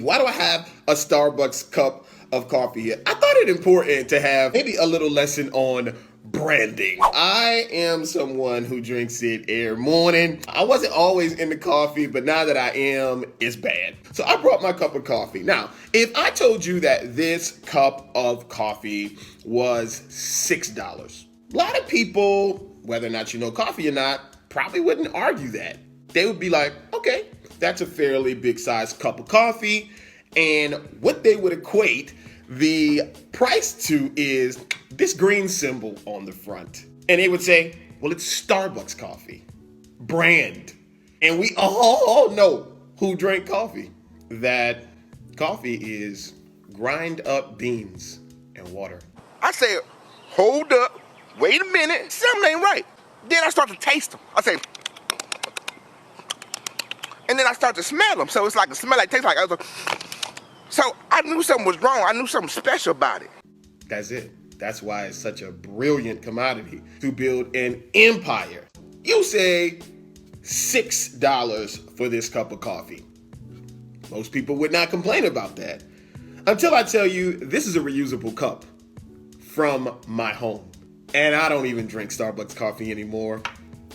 Why do I have a Starbucks cup of coffee here? I thought it important to have maybe a little lesson on branding. I am someone who drinks it every morning. I wasn't always into coffee, but now that I am, it's bad. So I brought my cup of coffee. Now, if I told you that this cup of coffee was $6, a lot of people, whether or not you know coffee or not, probably wouldn't argue that. They would be like, okay, that's a fairly big sized cup of coffee. And what they would equate the price to is this green symbol on the front. And they would say, well, it's Starbucks coffee, brand. And we all know who drank coffee, that coffee is grind up beans and water. I say, hold up, wait a minute, something ain't right. Then I start to taste them. I say, and then I start to smell them. So it's like a smell, like tastes like. So I knew something was wrong. I knew something special about it. That's it. That's why it's such a brilliant commodity to build an empire. You say $6 for this cup of coffee. Most people would not complain about that until I tell you this is a reusable cup from my home. And I don't even drink Starbucks coffee anymore.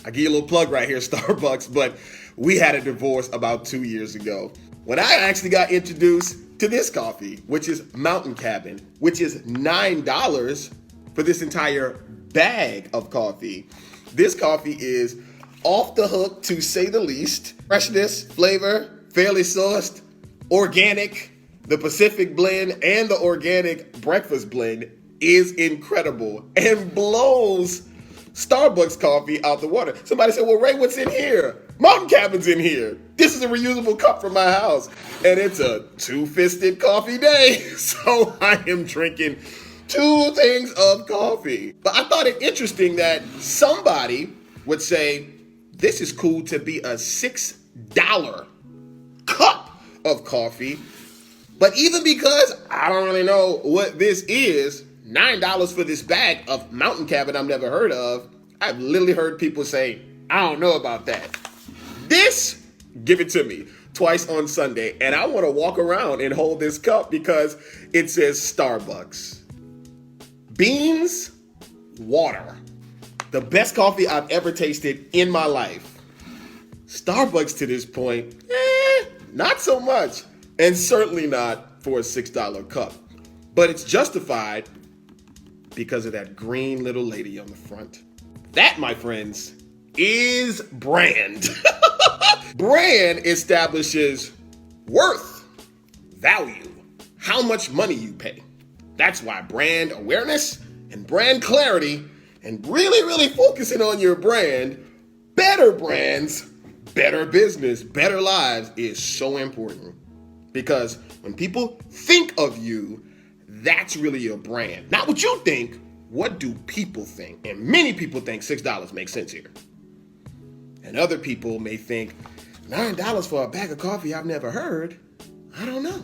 I give you a little plug right here, Starbucks, but we had a divorce about 2 years ago when I actually got introduced to this coffee, which is Mountain Cabin, which is $9 for this entire bag of coffee. This coffee is off the hook, to say the least. Freshness, flavor, fairly sourced, organic. The Pacific blend and the organic breakfast blend is incredible and blows Starbucks coffee out the water. Somebody said, well, Ray, what's in here? Mountain Cabin's in here. This is a reusable cup from my house. And it's a two-fisted coffee day. So I am drinking 2 things of coffee. But I thought it interesting that somebody would say, this is cool to be a $6 cup of coffee. But even because I don't really know what this is, $9 for this bag of Mountain Cabin I've never heard of, I've literally heard people say, I don't know about that. This, give it to me twice on Sunday, and I want to walk around and hold this cup because it says Starbucks. Beans, water. The best coffee I've ever tasted in my life. Starbucks to this point, not so much. And certainly not for a $6 cup. But it's justified because of that green little lady on the front. That, my friends, is brand. Brand establishes worth, value, how much money you pay. That's why brand awareness and brand clarity and really focusing on your brand, better brands, better business, better lives is so important. Because when people think of you, that's really your brand. Not what you think, what do people think? And many people think $6 makes sense here. And other people may think, $9 for a bag of coffee I've never heard. I don't know.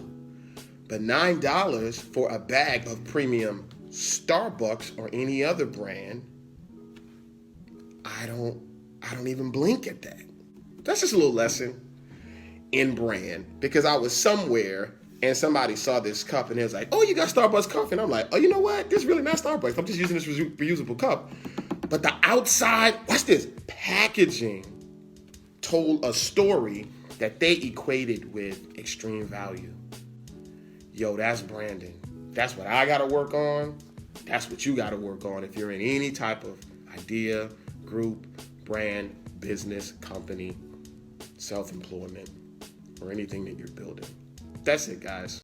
But $9 for a bag of premium Starbucks or any other brand, I don't even blink at that. That's just a little lesson in brand, because I was somewhere and somebody saw this cup and it was like, oh, you got Starbucks coffee. And I'm like, oh, you know what? This is really not Starbucks. I'm just using this reusable cup. But the outside, watch this, packaging told a story that they equated with extreme value. Yo, that's branding. That's what I got to work on. That's what you got to work on if you're in any type of idea, group, brand, business, company, self-employment, or anything that you're building. That's it, guys.